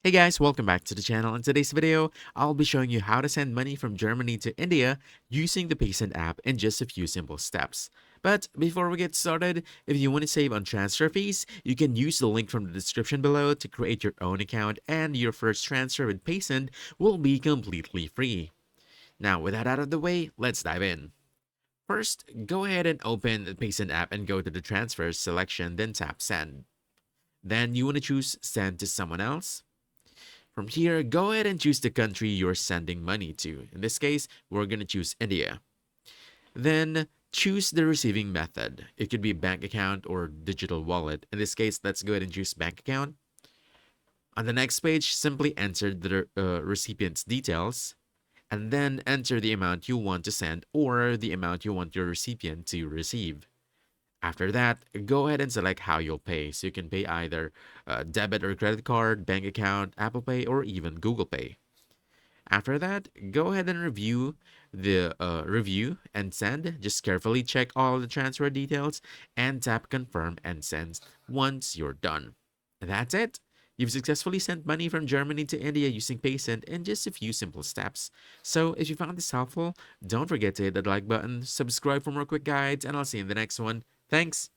Hey guys, welcome back to the channel. In today's video, I'll be showing you how to send money from Germany to India using the Paysend app in just a few simple steps. But before we get started, if you want to save on transfer fees, you can use the link from the description below to create your own account, and your first transfer with Paysend will be completely free. Now, with that out of the way, let's dive in. First, go ahead and open the Paysend app and go to the transfers selection, then tap send. Then you want to choose send to someone else. From here, go ahead and choose the country you're sending money to. In this case, we're going to choose India. Then choose the receiving method. It could be bank account or digital wallet. In this case, let's go ahead and choose bank account. On the next page, simply enter the recipient's details and then enter the amount you want to send or the amount you want your recipient to receive. After that, go ahead and select how you'll pay. So you can pay either debit or credit card, bank account, Apple Pay, or even Google Pay. After that, go ahead and review the review and send. Just carefully check all the transfer details and tap confirm and send once you're done. And that's it. You've successfully sent money from Germany to India using Paysend in just a few simple steps. So if you found this helpful, don't forget to hit that like button, subscribe for more quick guides, and I'll see you in the next one. Thanks!